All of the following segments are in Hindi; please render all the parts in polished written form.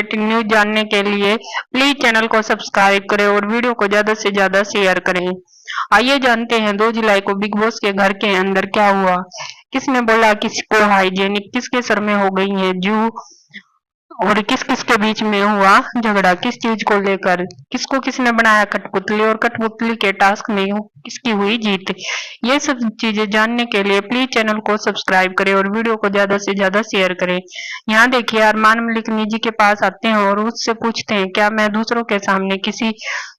रिलेटेड न्यूज जानने के लिए प्लीज चैनल को सब्सक्राइब करें और वीडियो को ज्यादा से ज्यादा शेयर करें। आइए जानते हैं 2 जुलाई को बिग बॉस के घर के अंदर क्या हुआ। किसने बोला किसको हाइजेनिक, किसके सर में हो गई है जू, और किस किस के बीच में हुआ झगड़ा, किस चीज को लेकर, किसको किसने बनाया कठपुतली, और कठपुतली के टास्क में किसकी हुई जीत। ये सब चीजें जानने के लिए प्लीज चैनल को सब्सक्राइब करें और वीडियो को ज्यादा से ज्यादा शेयर करें। यहाँ देखिए अरमान मलिक निजी के पास आते हैं और उससे पूछते हैं क्या मैं दूसरों के सामने किसी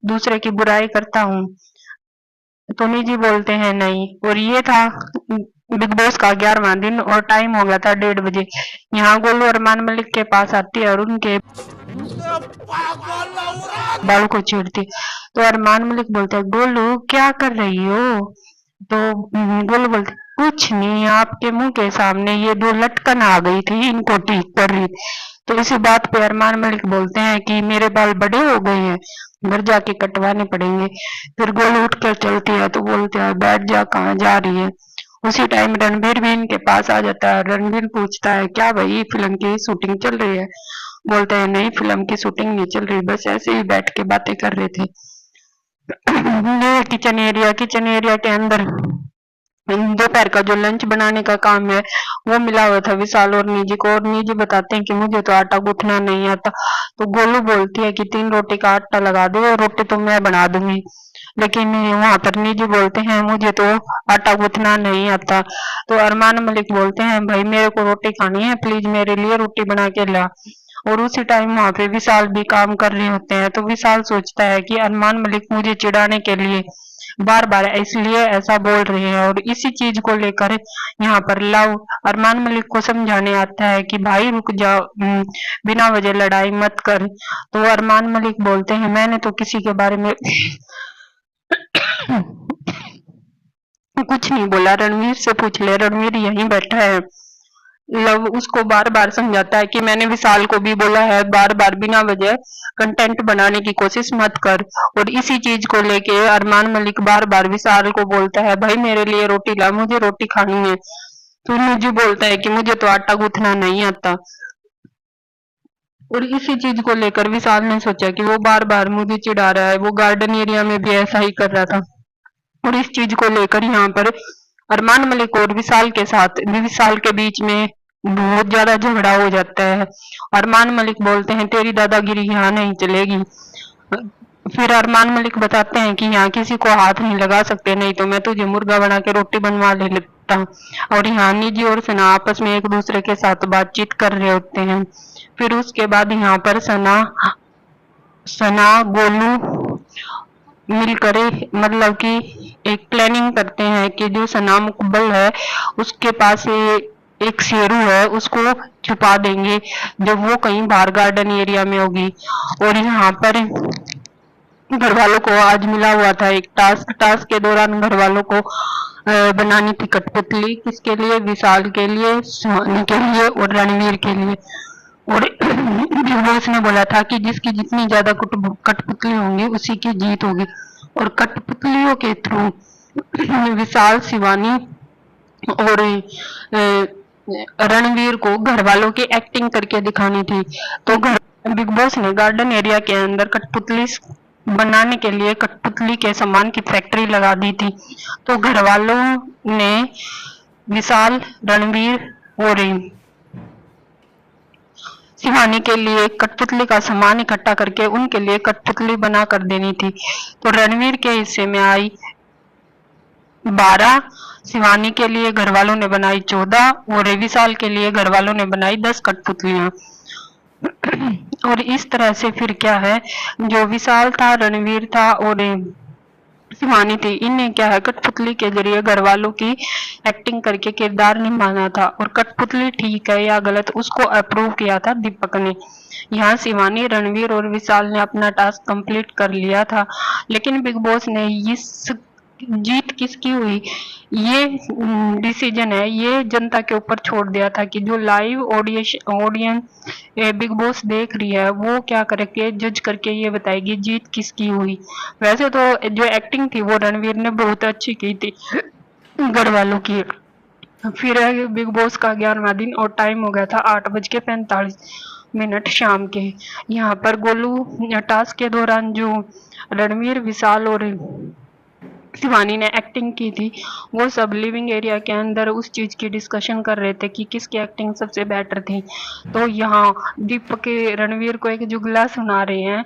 दूसरे की बुराई करता हूँ, तो निजी बोलते हैं नहीं। और ये था बिग बॉस का 11वां दिन और टाइम हो गया था 1:30 बजे। यहाँ गोलू अरमान मलिक के पास आती है और उनके बाल को छेड़ती, तो अरमान मलिक बोलते हैं गोलू क्या कर रही हो, तो गोलू बोलते कुछ नहीं, आपके मुंह के सामने ये 2 लटकन आ गई थी, इनको ठीक कर रही। तो इसी बात पे अरमान मलिक बोलते हैं कि मेरे बाल बड़े हो गए हैं, घर जाके कटवाने पड़ेंगे। फिर गोलू उठ कर चलती है तो बोलते हैं बैठ जा, कहाँ जा रही है। उसी टाइम रणबीर भी इनके पास आ जाता है। रणबीर पूछता है क्या भाई फिल्म की शूटिंग चल रही है, बोलते हैं नहीं फिल्म की शूटिंग नहीं चल रही, बस ऐसे ही बैठ के बातें कर रहे थे। किचन एरिया के अंदर दोपहर का जो लंच बनाने का काम है वो मिला हुआ था विशाल और निजी को, और निजी बताते हैं कि मुझे तो आटा गूंथना नहीं आता। तो गोलू बोलती है कि 3 रोटी का आटा लगा दो और रोटी तो मैं बना दूंगी, लेकिन वहां पर निजी बोलते हैं मुझे तो आटा गूंथना नहीं आता। तो अरमान मलिक बोलते हैं भाई मेरे को रोटी खानी है, प्लीज मेरे लिए रोटी बना के ला। और उसी टाइम वहां पे विशाल भी काम कर रहे होते हैं। तो विशाल सोचता है कि अरमान मलिक मुझे चिढ़ाने के लिए बार बार इसलिए ऐसा बोल रहे हैं, और इसी चीज को लेकर यहाँ पर लव अरमान मलिक को समझाने आता है कि भाई रुक जाओ, बिना वजह लड़ाई मत कर। तो अरमान मलिक बोलते हैं मैंने तो किसी के बारे में कुछ नहीं बोला, रणवीर से पूछ ले, रणवीर यहीं बैठा है। लव उसको बार बार समझाता है कि मैंने विशाल को भी बोला है बार बार बिना वजह कंटेंट बनाने की कोशिश मत कर। और इसी चीज को लेके अरमान मलिक बार बार विशाल को बोलता है भाई मेरे लिए रोटी ला, मुझे रोटी खानी है। तो मुझे बोलता है कि मुझे तो आटा गूंथना नहीं आता। और इसी चीज को लेकर विशाल ने सोचा कि वो बार बार मुझे चिढ़ा रहा है, वो गार्डन एरिया में भी ऐसा ही कर रहा था। और इस चीज को लेकर यहाँ पर अरमान मलिक और विशाल के बीच में बहुत ज्यादा झगड़ा हो जाता है। अरमान मलिक बोलते हैं तेरी दादागिरी यहाँ नहीं चलेगी। फिर अरमान मलिक बताते हैं कि यहाँ किसी को हाथ नहीं लगा सकते, नहीं तो मैं तुझे मुर्गा बना के रोटी बनवा ले लेता हूँ। और यहाँ निजी और सना आपस में एक दूसरे के साथ बातचीत कर रहे होते हैं। फिर उसके बाद यहाँ पर सना गोलू मिलकर मतलब कि एक प्लानिंग करते हैं कि जो सना मुकबल है उसके पास एक शेरू है, उसको छुपा देंगे जब वो कहीं बाहर गार्डन एरिया में होगी। और यहाँ पर घर वालों को आज मिला हुआ था एक टास्क के दौरान घर वालों को बनानी थी कठपुतली, किसके लिए, विशाल के लिए, सोनी के लिए और रणवीर के लिए। और बिग बॉस ने बोला था कि जिसकी जितनी ज्यादा कठपुतली होंगी उसी की जीत होगी। और कठपुतलियों के थ्रू विशाल, शिवानी और रणवीर को घर वालों की एक्टिंग करके दिखानी थी। तो बिग बॉस ने गार्डन एरिया के अंदर कठपुतली बनाने के लिए कठपुतली के सामान की फैक्ट्री लगा दी थी। तो घर वालों ने विशाल, रणवीर और शिवानी के लिए कठपुतली का सामान इकट्ठा करके उनके लिए कठपुतली बना कर देनी थी। तो रणवीर के हिस्से में आई 12, शिवानी के लिए घर वालों ने बनाई 14 और विशाल के लिए घर वालों ने बनाई 10 कठपुतलियां। और इस तरह से फिर क्या है, जो विशाल था, रणवीर था और शिवानी थी, इन्हें क्या है कठपुतली के जरिए घर वालों की एक्टिंग करके किरदार निभाना था। और कठपुतली ठीक है या गलत उसको अप्रूव किया था दीपक ने। यहाँ शिवानी, रणवीर और विशाल ने अपना टास्क कंप्लीट कर लिया था, लेकिन बिग बॉस ने इस जीत किसकी हुई ये डिसीजन है ये जनता के ऊपर छोड़ दिया था कि जो लाइव ऑडियंस बिग बॉस देख रही है वो क्या करके जज करके ये बताएगी जीत किसकी हुई। वैसे तो जो एक्टिंग थी वो रणवीर ने बहुत अच्छी की थी घर वालों की। फिर बिग बॉस का 11वां दिन और टाइम हो गया था 8:45। मिनट शाम के। यहाँ पर गोलू टास्क के दौरान जो रणवीर, विशाल और शिवानी ने एक्टिंग की थी, वो सब लिविंग एरिया के अंदर उस चीज की डिस्कशन कर रहे थे कि किसकी एक्टिंग सबसे बेटर थी। तो यहाँ दीपक रणवीर को एक जुगला सुना रहे हैं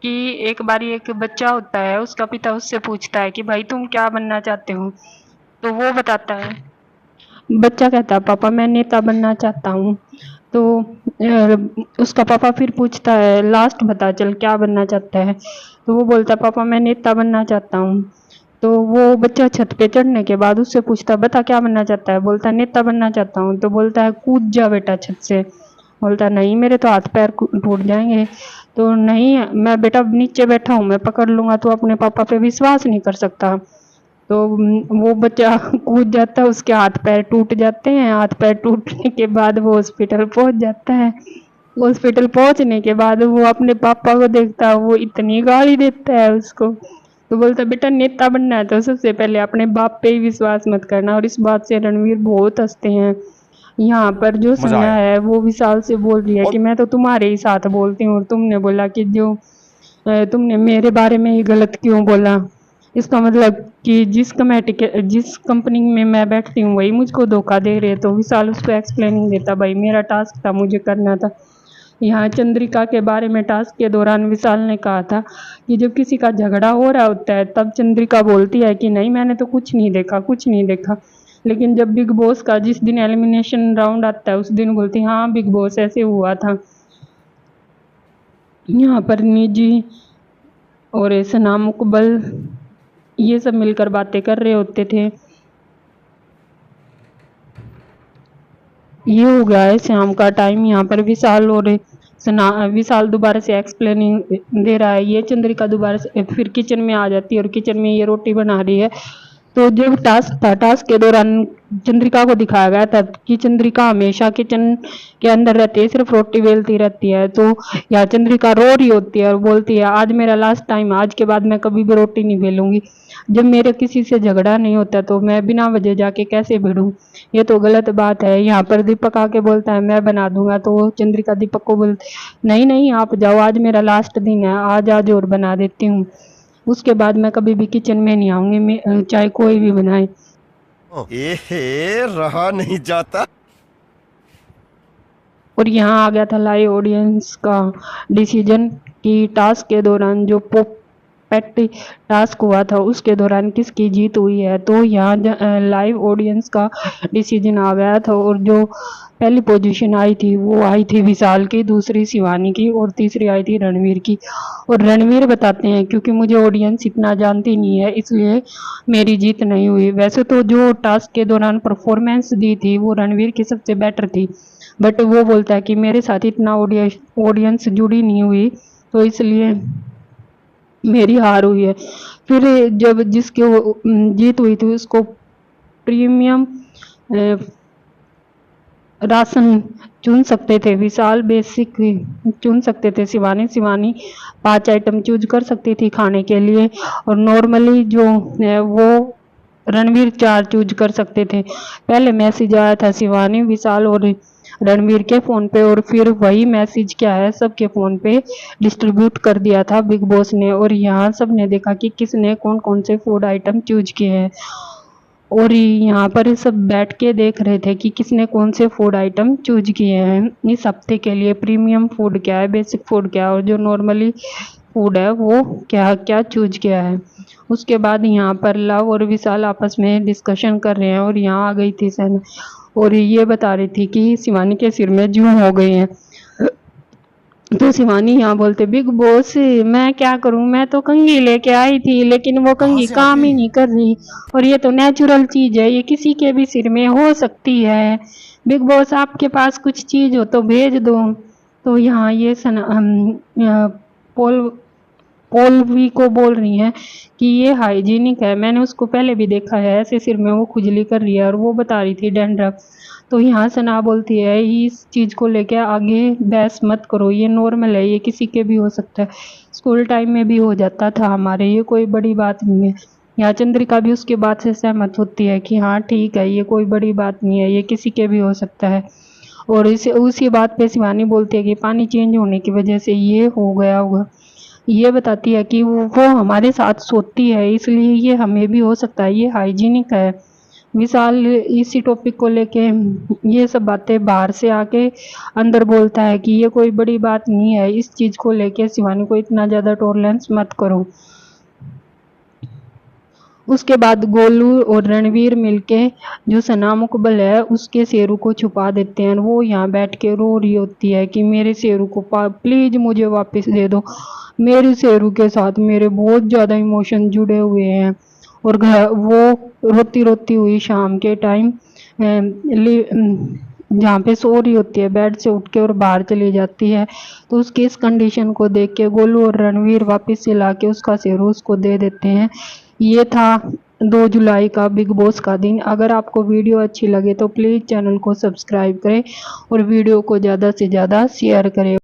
कि एक बारी एक बच्चा होता है, उसका पिता उससे पूछता है कि भाई तुम क्या बनना चाहते हो, तो वो बताता है, बच्चा कहता है पापा मैं नेता बनना चाहता हूँ। तो उसका पापा फिर पूछता है लास्ट बता चल क्या बनना चाहता है, तो वो बोलता है पापा मैं नेता बनना चाहता हूँ। तो वो बच्चा छत पे चढ़ने के बाद उससे पूछता है बता क्या बनना चाहता है, बोलता है नेता बनना चाहता हूँ। तो बोलता है कूद जा बेटा छत से, बोलता है नहीं मेरे तो हाथ पैर टूट जाएंगे। तो नहीं मैं बेटा नीचे बैठा हूँ मैं पकड़ लूंगा, तो अपने पापा पे विश्वास नहीं कर सकता। तो वो बच्चा कूद जाता है, उसके हाथ पैर टूट जाते हैं, हाथ पैर टूटने के बाद वो हॉस्पिटल पहुंच जाता है। हॉस्पिटल पहुंचने के बाद वो अपने पापा को देखता है, वो इतनी गाली देता है उसको। तो बोलता बेटा नेता बनना है तो सबसे पहले अपने बाप पे ही विश्वास मत करना। और इस बात से रणवीर बहुत हंसते हैं। यहाँ पर जो मजा सना आया। है वो विशाल से बोल रही है कि और मैं तो तुम्हारे ही साथ बोलती हूँ और तुमने बोला कि जो तुमने मेरे बारे में ही गलत क्यों बोला। इसका मतलब कि जिस कंपनी में मैं बैठती हूँ वही मुझको धोखा दे रहे। तो विशाल उसको एक्सप्लेनिंग देता भाई मेरा टास्क था मुझे करना था। यहाँ चंद्रिका के बारे में टास्क के दौरान विशाल ने कहा था कि जब किसी का झगड़ा हो रहा होता है तब चंद्रिका बोलती है कि नहीं मैंने तो कुछ नहीं देखा कुछ नहीं देखा। लेकिन जब बिग बॉस का जिस दिन एलिमिनेशन राउंड आता है उस दिन बोलती हाँ बिग बॉस ऐसे हुआ था। यहाँ पर निजी और सना मुकबल ये सब मिलकर बातें कर रहे होते थे। ये हो गया है शाम का टाइम। यहाँ पर विशाल और सना विशाल दोबारा से एक्सप्लेनिंग दे रहा है, ये चंद्रिका दोबारा से फिर किचन में आ जाती है और किचन में ये रोटी बना रही है। तो जो टास्क था टास्क के दौरान चंद्रिका को दिखाया गया था कि चंद्रिका हमेशा किचन के अंदर रहती है, सिर्फ रोटी बेलती रहती है। तो यहाँ चंद्रिका रो रही होती है और बोलती है आज मेरा लास्ट टाइम, आज के बाद मैं कभी भी रोटी नहीं बेलूंगी। जब मेरे किसी से झगड़ा नहीं होता तो मैं बिना वजह जाके कैसे भिड़ूं, ये तो गलत बात है। यहाँ पर दीपक आके बोलता है मैं बना दूंगा। तो चंद्रिका दीपक को बोलती नहीं नहीं आप जाओ, आज मेरा लास्ट दिन है, आज आज और बना देती हूँ, उसके बाद मैं कभी भी किचन में नहीं आऊंगी, चाहे कोई भी बनाए। रहा नहीं जाता। और यहाँ आ गया था लाइव ऑडियंस का डिसीजन कि टास्क के दौरान जो पेट टास्क हुआ था उसके दौरान किसकी जीत हुई है। तो यहाँ लाइव ऑडियंस का डिसीजन आ गया था और जो पहली पोजीशन आई थी वो आई थी विशाल की, दूसरी शिवानी की और तीसरी आई थी रणवीर की। और रणवीर बताते हैं क्योंकि मुझे ऑडियंस इतना जानती नहीं है इसलिए मेरी जीत नहीं हुई। वैसे तो जो टास्क के दौरान परफॉर्मेंस दी थी वो रणवीर की सबसे बेटर थी, बट वो बोलता है कि मेरे साथ इतना ऑडियंस जुड़ी नहीं हुई तो इसलिए मेरी हार हुई है। फिर जब जिसके जीत हुई थी उसको प्रीमियम राशन चुन सकते थे, विशाल बेसिक चुन सकते थे, शिवानी शिवानी 5 आइटम चूज कर सकती थी खाने के लिए और नॉर्मली जो है वो रणवीर 4 चूज कर सकते थे। पहले मैसेज आया था शिवानी, विशाल और रणवीर के फ़ोन पे और फिर वही मैसेज क्या है सबके फ़ोन पे डिस्ट्रीब्यूट कर दिया था बिग बॉस ने। और यहाँ सब ने देखा कि किसने कौन कौन से फूड आइटम चूज किए हैं और यहाँ पर सब बैठ के देख रहे थे कि किसने कौन से फूड आइटम चूज किए हैं इस हफ्ते के लिए। प्रीमियम फूड क्या है, बेसिक फूड क्या है और जो नॉर्मली फूड है वो क्या क्या चूज किया है। उसके बाद यहाँ पर लव और विशाल आपस में डिस्कशन कर रहे हैं और यहाँ आ गई थी सना और ये बता रही थी कि शिवानी के सिर में जूं हो गई है। तो शिवानी यहाँ बोलते बिग बॉस मैं क्या करूं, मैं तो कंघी लेके आई थी लेकिन वो कहाँ कंघी से काम आते ही हैं? नहीं कर रही और ये तो नेचुरल चीज है, ये किसी के भी सिर में हो सकती है। बिग बॉस आपके पास कुछ चीज हो तो भेज दो। तो यहाँ ये पोल पोलवी को बोल रही हैं कि ये हाइजीनिक है, मैंने उसको पहले भी देखा है, ऐसे सिर में वो खुजली कर रही है और वो बता रही थी डैंड्रफ। तो यहाँ सना बोलती है इस चीज़ को लेके आगे बहस मत करो, ये नॉर्मल है, ये किसी के भी हो सकता है, स्कूल टाइम में भी हो जाता था हमारे, ये कोई बड़ी बात नहीं है। यहाँ चंद्रिका भी उसके बात से सहमत होती है कि हाँ ठीक है ये कोई बड़ी बात नहीं है, ये किसी के भी हो सकता है। और इसे उसी बात पे शिवानी बोलती है कि पानी चेंज होने की वजह से ये हो गया होगा। ये बताती है कि वो हमारे साथ सोती है, इसलिए ये हमें भी हो सकता है, ये हाइजीनिक है। विशाल इसी टॉपिक को लेके ये सब बातें बाहर से आके अंदर बोलता है कि ये कोई बड़ी बात नहीं है, इस चीज को लेके शिवानी को इतना ज्यादा टॉलरेंस मत करो। उसके बाद गोलू और रणवीर मिलके जो सना मुकबल है उसके शेरू को छुपा देते हैं। वो यहाँ बैठ के रो रही होती है कि मेरे शेरू को प्लीज मुझे वापस दे दो, मेरे शेरू के साथ मेरे बहुत ज्यादा इमोशन जुड़े हुए हैं। और वो रोती रोती हुई शाम के टाइम जहाँ पे सो रही होती है बेड से उठ के और बाहर चली जाती है। तो उसकी इस कंडीशन को देख के गोलू और रणवीर वापस से लाके उसका शेरू उसको दे देते हैं। ये था 2 जुलाई का बिग बॉस का दिन। अगर आपको वीडियो अच्छी लगे तो प्लीज़ चैनल को सब्सक्राइब करें और वीडियो को ज़्यादा से ज़्यादा शेयर करें।